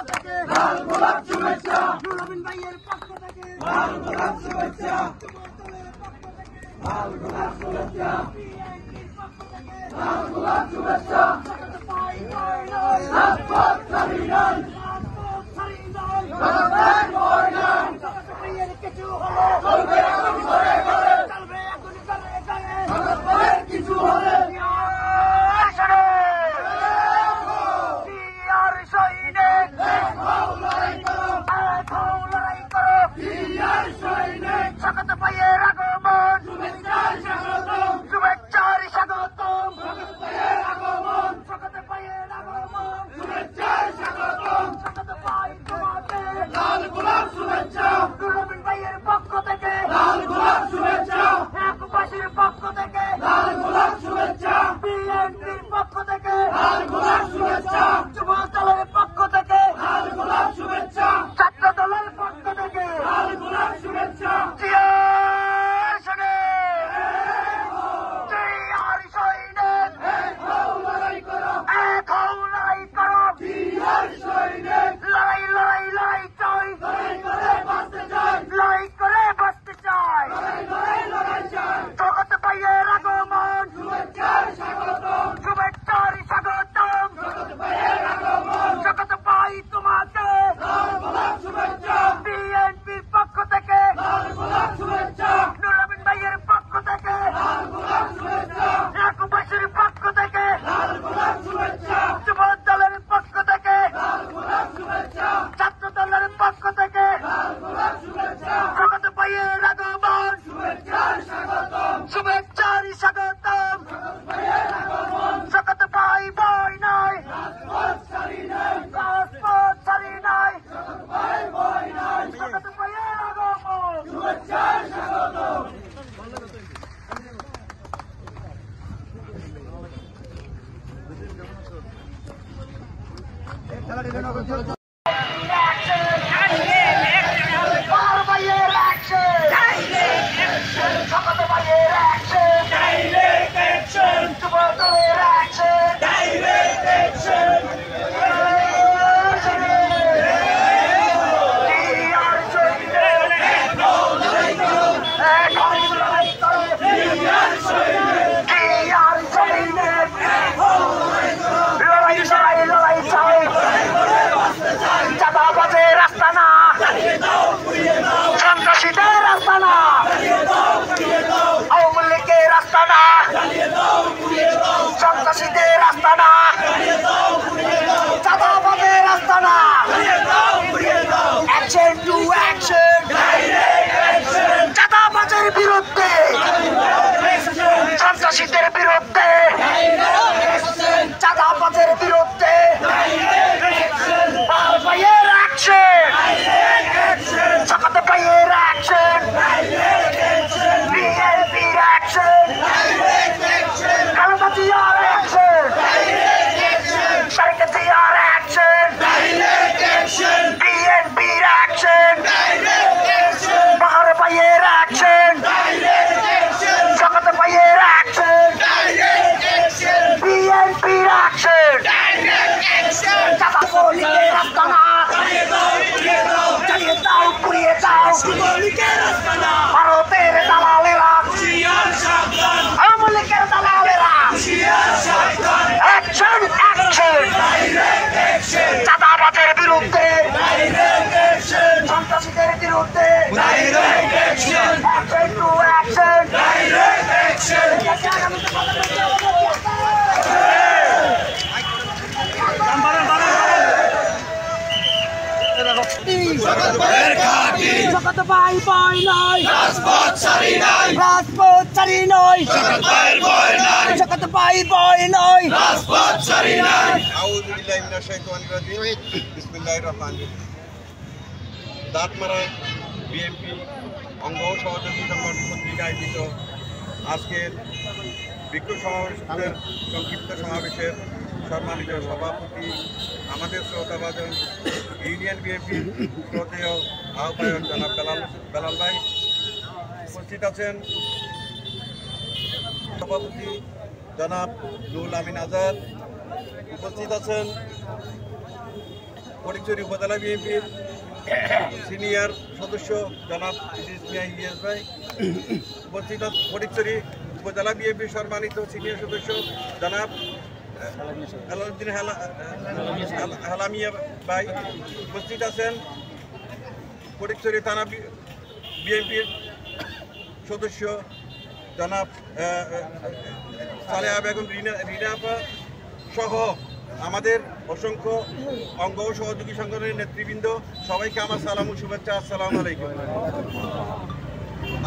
থেকে লাল গোলাপ শুভেচ্ছা, নুরুল আমিন ভাইয়ের পক্ষ থেকে লাল গোলাপ শুভেচ্ছা, লাল গোলাপ শুভেচ্ছা, লাল গোলাপ শুভেচ্ছা, রাজপথ ছাড়ি নাই, কিছু হলে চলবে এখন ঘরে ঘরে, চলবে এখন ঘরে ঘরে, কিছু হলে সন্ত্রাসীদের বিরুদ্ধে, চাঁদাবাজের বিরুদ্ধে ভাইয়ের অ্যাকশন, জামাত ভাইয়ের অ্যাকশন, বিএনপির অ্যাকশন, খালেদা জিয়ার অ্যাকশন, শারিকা জিয়ার অ্যাকশন, বিএনপির অ্যাকশন, বাহার ভাইয়ের অ্যাকশন, জামাত ভাইয়ের অ্যাকশন, বিএনপির অ্যাকশন, চাঁদা লীগের আস্তানা জ্বালিয়ে দাও, পুড়িয়ে দাও, ভারতের দালালেরা, আওয়ামী লীগের দালালেরা, অ্যাকশন অ্যাকশন, চাঁদাবাজের বিরুদ্ধে, সন্ত্রাসীদের বিরুদ্ধে, অ্যাকশন টু অ্যাকশন। জগৎ ভাই ভয় নাই, রাজপথ ছাড়ি নাই, রাজপথ ছাড়ি নাই, জগৎ ভাই ভয় নাই, রাজপথ ছাড়ি নাই। আউযু বিল্লাহি মিনাশ শাইতানির রাজিম। বিসমিল্লাহির রহমানির রহিম। দাঁতমারা বিএনপি অঙ্গ সহযোগী সংগঠন কর্তৃক আয়োজিত আজকের বিক্ষোভ সমাবেশের সংক্ষিপ্ত সমাবেশের সম্মানিত সভাপতি, আমাদের শ্রোতাভাজন ইউনিয়ন বিএনপির শ্রদ্ধেয় আহ্বায়ক জনাব বেলাল ভাই উপস্থিত আছেন, সভাপতি জনাব নুরুল আমিন আজাদ উপস্থিত আছেন, ফটিকছড়ি উপজেলা বিএনপির সিনিয়র সদস্য জনাব ইলিয়াস ভাই, উপস্থিত ফটিকছড়ি উপজেলা বিএনপির সম্মানিত সিনিয়র সদস্য জনাব আলাউদ্দিন হালামিয়া ভাই, উপস্থিত আছেন ফটিকছড়ি থানা বিএনপির সদস্য জনাব সালেহা বেগম রিনা সহ আমাদের অসংখ্য অঙ্গ ও সহযোগী সংগঠনের নেতৃবৃন্দ, সবাইকে আমার সালাম ও শুভেচ্ছা। আসসালামু আলাইকুম।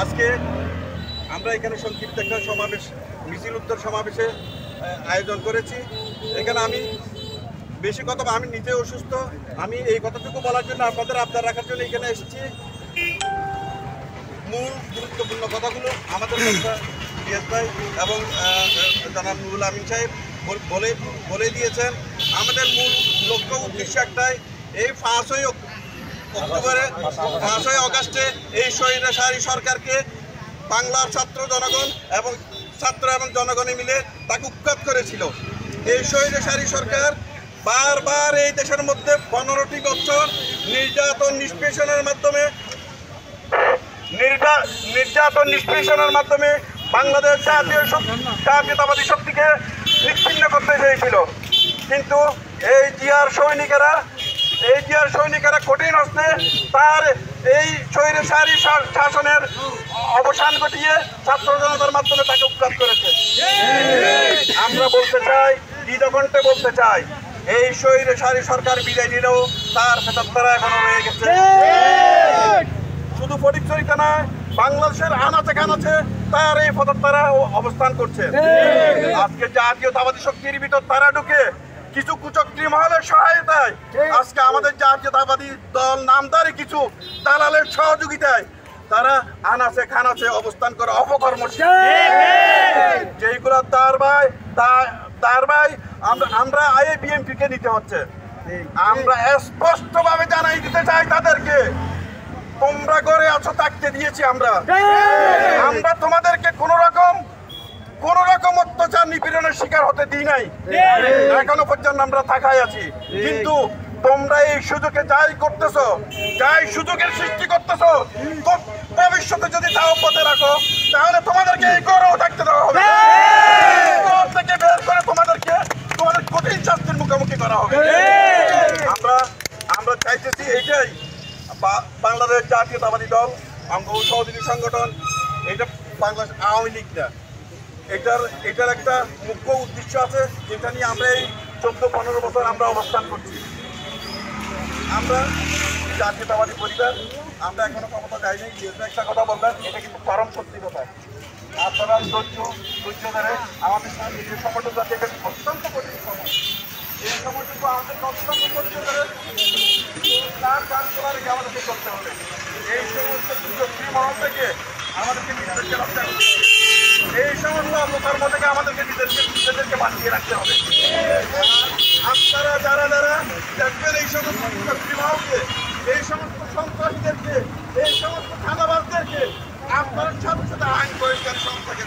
আজকে আমরা এখানে সংক্ষিপ্ত একটা সমাবেশ, মিছিল উত্তর সমাবেশে আয়োজন করেছি। এখানে আমি বেশি কথা, আমি নিজে অসুস্থ, আমি এই কথাটুকু বলার জন্য, আপনাদের আবদার রাখার জন্য এখানে এসেছি। মূল গুরুত্বপূর্ণ কথাগুলো আমাদের ইলিয়াস ভাই এবং জনাব নুরুল আমিন সাহেব বলে দিয়েছেন। আমাদের মূল লক্ষ্য উদ্দেশ্য একটাই, এই 5ই অক্টোবরে 5ই আগস্টে এই স্বৈরাচারী সরকারকে বাংলার ছাত্র জনগণ এবং জনগণে মিলে তাকে উৎখাত করেছিল। এই স্বৈরাচারী সরকার বারবার এই দেশের মধ্যে 15টি বছর নির্যাতন নিষ্পেষণের মাধ্যমে বাংলাদেশ জাতীয়তাবাদী শক্তিকে নিশ্চিহ্ন করতে চেয়েছিল। কিন্তু এই জিয়ার সৈনিকেরা কঠিন হস্তে তার এই স্বৈরাচারী শাসনের অবসান ঘটিয়ে ছাত্র জনতার মাধ্যমে তাকে উৎখাত করেছে। আমরা বলতে চাই, দ্বিধকণ্ঠে বলতে চাই, এই স্বৈরাচারী সরকার বিদায় নিলেও তার ফেতরা এখনো রয়ে গেছে। শুধু ফটিকছড়িতে নয়, বাংলাদেশের আনাচে কানাচে তার এই ফেতরা অবস্থান করছে। আজকে জাতীয়তাবাদী শক্তির ভিতর তারা ঢুকে কিছু কুচক্রী মহলের সহায়তায়, আজকে আমাদের জাতীয়তাবাদী দল নামদারি কিছু দালালের সহযোগিতায় তারা আনাচে খানাচে অবস্থান করে অপকর্মশীল, যেইগুলো তার ভাই আমরা বিএনপি কে নিতে হচ্ছে। আমরা স্পষ্টভাবে জানাই দিতে চাই তাদেরকে, তোমরা ঘরে আছো থাকতে দিয়েছি আমরা তোমাদেরকে কোন রকম অত্যাচার নিপীড়নের শিকার হতে দিই নাই, এখনো পর্যন্ত আমরা থাকায় আছি। কিন্তু তোমরা এই সুযোগে যাই করতেছো, যাই সুযোগের সৃষ্টি করতেছো, ভবিষ্যতে যদি তা অব্যাহত রাখো তাহলে তোমাদেরকে এই ঘরেও থাকতে দেওয়া হবে, থেকে বের করে তোমাদের কঠিন শাস্তির মুখোমুখি করা হবে। আমরা চাইতেছি এইটাই, বাংলাদেশ জাতীয়তাবাদী দল অঙ্গ সহযোগী সংগঠন, এটা বাংলাদেশ আওয়ামী লীগ না, এটার একটা মুখ্য উদ্দেশ্য আছে, যেটা নিয়ে আমরা এই 14-15 বছর আমরা অবস্থান করছি। আমরা জাতীয়তাবাদী পরিবার, আমরা এখনো ক্ষমতা যাইনি। একটা কথা বলবেন, এটা কিন্তু চরম সত্যি কথা। আপনারা ধৈর্য ধরে আমাদের সাথে নিজের সময়টা যাতে অত্যন্ত কঠিন সময়, এই সময়টুকু আমাদেরকে অত্যন্ত ধৈর্য ধরে তার কাজ করা রেখে আমাদেরকে করতে হবে। এই সমস্ত কুচক্রী মহল থেকে আমাদেরকে নিজেদেরকে রক্ষা করতে হবে, এই সমস্ত অপকর্ম থেকে আমাদেরকে নিজেদেরকে বাঁচিয়ে রাখতে হবে। আপনারা যারা দেখবেন এই সমস্ত কুচক্রী মহলকে, এই সমস্ত সন্ত্রাসীদেরকে, এই সমস্ত থানাবাসদেরকে আপনার সাথে সাথে আইন পরিষ্কার সংস্থাকে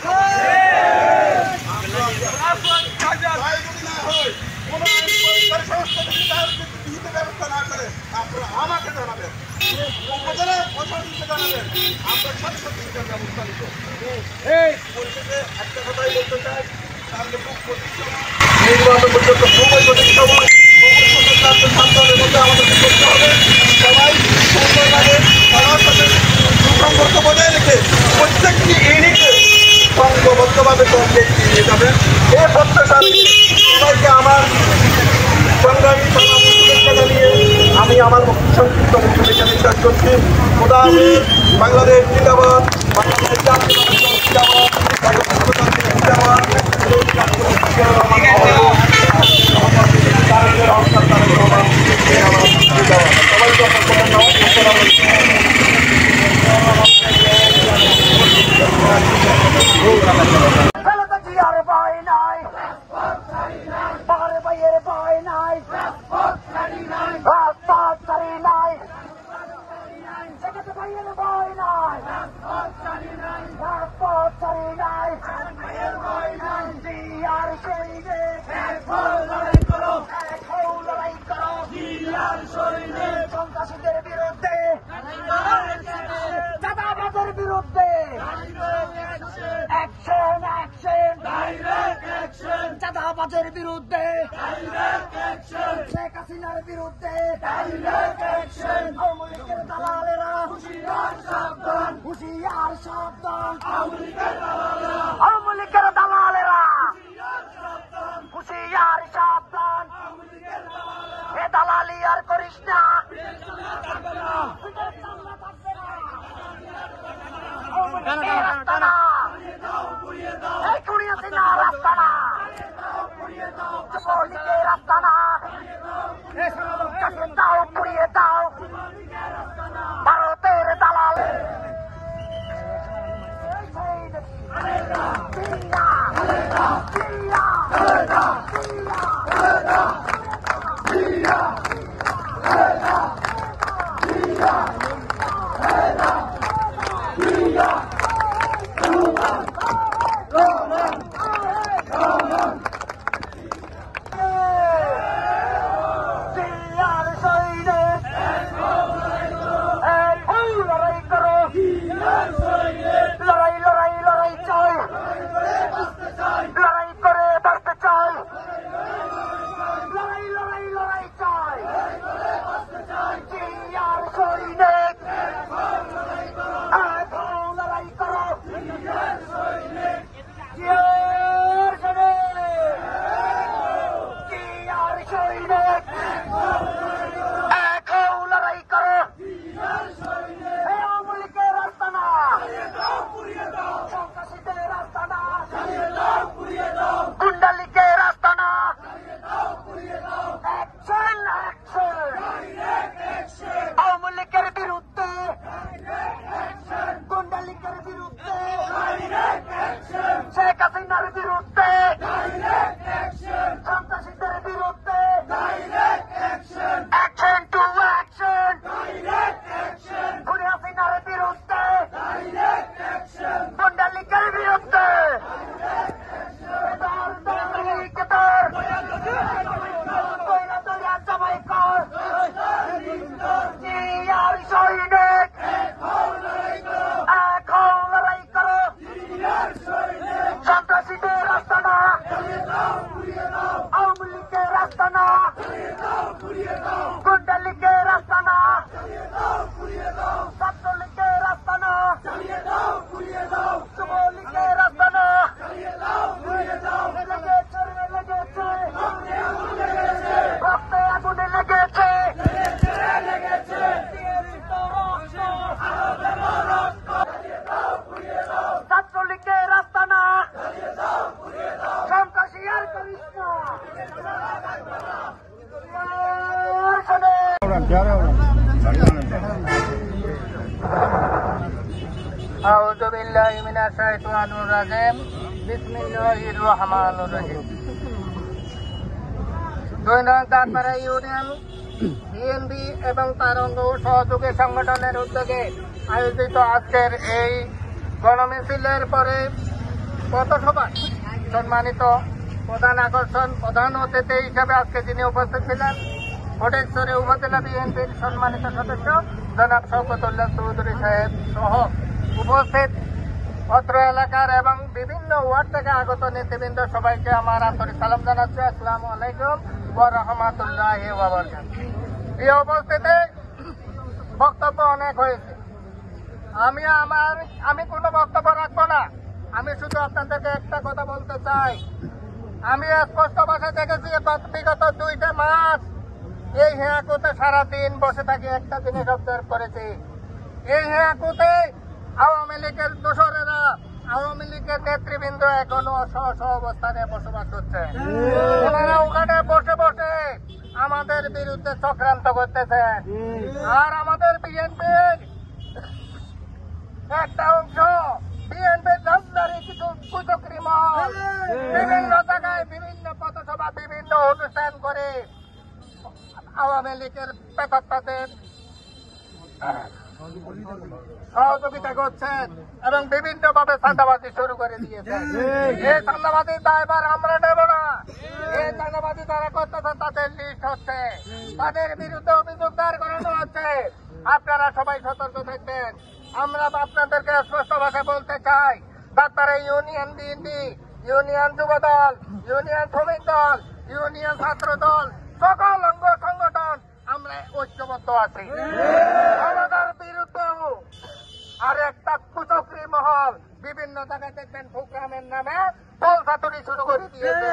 ব্যবস্থা না করে আপনারা আমাকে জানাবেন, উপজেলা প্রশাসনকে জানাবেন, আমরা সাথে সাথে সেটার ব্যবস্থা নিব। এই পরিশেষে একটা কথাই বলতে চাই, তাহলে খুব নির্বাচন পর্যন্ত খুবই কঠিন সময়, সাবধানের মধ্যে আমাদেরকে করতে হবে। সবাই সুন্দরভাবে সবার সাথে সুসম্পর্ক বজায় রেখে প্রত্যেকটি ইউনিটে সংঘবদ্ধভাবে সঙ্গে এগিয়ে যাবেন। এই প্রত্যাশা সবাইকে আমার সংগ্রামী শুভেচ্ছা জানিয়ে আমি আমার সংক্ষিপ্ত বক্তব্য এখানে শেষ করছি। খোদা হাফেজ। বাংলাদেশ জিন্দাবাদ, বাংলাদেশ জাতীয়তাবাদী দল জিন্দাবাদ, বাংলাদেশ জিন্দাবাদ। Bye. আওয়ামী লীগের দালালেরা হুঁশিয়ার সাবধান, আওয়ামী লীগের দালালেরা হুঁশিয়ার সাবধান, এ দালালি আর করিস না। ভারতের দালাল আউযু বিল্লাহি মিনাশ শাইতানির রাজিম। বিসমিল্লাহির রহমানির রহিম। দৈনিক দাঁতপাড়া ইউনিয়ন বিএনপি এবং তার অঙ্গ সহযোগী সংগঠনের উদ্যোগে আয়োজিত আজকের এই গণমিছিলের পরে পথসভা সম্মানিত প্রধান আকর্ষণ, প্রধান অতিথি হিসেবে আজকে যিনি উপস্থিত ছিলেন ফটিকছড়ি উপজেলা বিএনপির সম্মানিত সদস্য জনাব শওকতুল্লাহ চৌধুরী সাহেব সহ উপস্থিত অত্র এলাকার এবং বিভিন্ন ওয়ার্ড থেকে আগত নেতৃবৃন্দ সবাইকে আমার আন্তরিক সালাম জানাচ্ছি। আসসালামু আলাইকুম ওয়া রাহমাতুল্লাহি ওয়া বারাকাতুহু। এই উপস্থিতি বক্তব্য অনেক হয়েছে, আমি কোনো বক্তব্য রাখবো না। আমি শুধু আপনাদেরকে একটা কথা বলতে চাই। আমি স্পষ্ট ভাষায় দেখেছি বিগত 2 মাস এই হেয়াকুতে সারাদিন বসে থাকি, একটা জিনিস অবজার্ভ করেছি। এই হেয়াকুতে আওয়ামী লীগের দোসরেরা, আওয়ামী লীগের নেতৃবৃন্দ এখনো স্ব অবস্থানে বসবাস করছে। ওনারা ওখানে বসে বসে আমাদের বিরুদ্ধে চক্রান্ত করতেছেন। আর আমাদের বিএনপির একটা অংশ, বিএনপির নামদারি কিছু কুচক্রী মহল বিভিন্ন জায়গায় বিভিন্ন পথসভা, বিভিন্ন অনুষ্ঠান করে আওয়ামী লীগের প্রেতাত্মাদের সহযোগিতা করছেন এবং বিভিন্ন ভাবে চাঁদাবাজি শুরু করে দিয়েছেন। এই চাঁদাবাজির দায়ভার আমরা নেব না। এই চাঁদাবাজি যারা করতেছেন তাদের লিস্ট হচ্ছে, তাদের বিরুদ্ধে অভিযোগ দায়ের করানো হচ্ছে। আপনারা সবাই সতর্ক থাকবেন। আমরা আপনাদেরকে স্পষ্ট ভাষায় বলতে চাই, দাঁতপাড়া ইউনিয়ন বিএনপি, ইউনিয়ন যুব দল, ইউনিয়ন শ্রমিক দল, ইউনিয়ন ছাত্র দল, সকল অঙ্গ সংগঠন আমরা ঐক্যবদ্ধ আছি। আমাদের বিরুদ্ধেও আর একটা কুচক্রী মহল বিভিন্ন জায়গায় দেখবেন প্রোগ্রামের নামে পলসাতুরি শুরু করে দিয়েছে।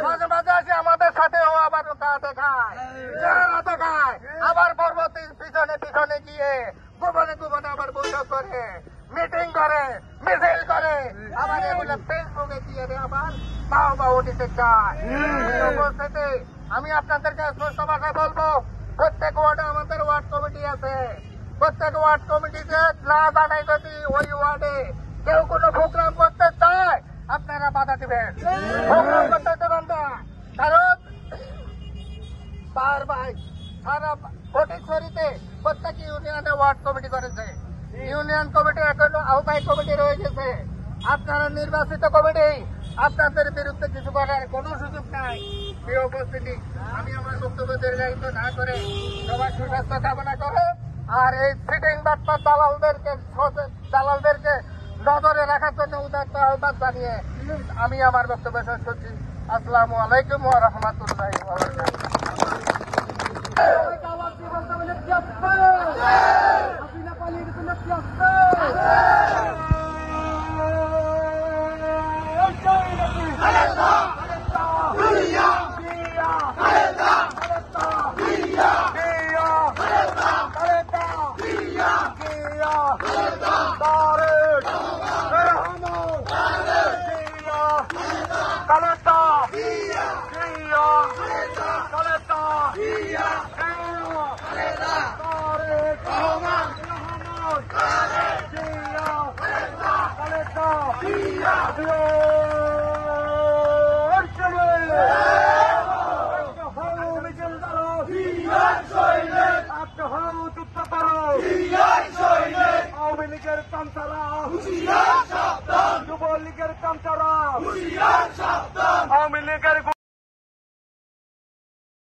মাঝে মাঝে আসে আমাদের সাথেও আবার হাতে খায়, হাতে খায়, আবার পরবর্তী পিছনে পিছনে গিয়ে গোপনে গোপনে আবার বৈঠক করে, মিটিং করে, মিছিল করে, আবার এগুলো ফেসবুকে দিয়ে আবার বাহবা নিতে চায়। উপস্থিতি আমি আপনাদেরকে স্পষ্ট ভাষায় বলবো, প্রত্যেক ওয়ার্ডে আমাদের ওয়ার্ড কমিটি আছে। প্রত্যেক ওয়ার্ড কমিটিতে না জানাই যদি ওই ওয়ার্ডে কেউ কোনো প্রোগ্রাম করতে চায় আপনারা বাধা দিবেন, প্রোগ্রাম করতে দেবেন না। কারণ সারা ফটিকছড়িতে প্রত্যেক ইউনিয়নে ওয়ার্ড কমিটি করেছে, ইউনিয়ন কমিটি এখন আহ্বায়ক কমিটি রয়ে গেছে। আপনারা নির্বাচিত কমিটি, আপনাদের বিরুদ্ধে কিছু করার কোনো সুযোগ নাই। প্রিয় উপস্থিতি, আমি আমার বক্তব্য দীর্ঘায়িত না করে সবার সুস্বাস্থ্য কামনা করে আর এই সিটিং বাটপার দালালদেরকে নজরে রাখার জন্য উদাত্ত আহ্বান জানিয়ে আমি আমার বক্তব্য শেষ করছি। আসসালামু আলাইকুম ওয়া রাহমাতুল্লাহি ওয়া বারাকাতুহু। আওয়ামী লীগের কামতারা যুবলীগের কামতারা আওয়ামী লীগের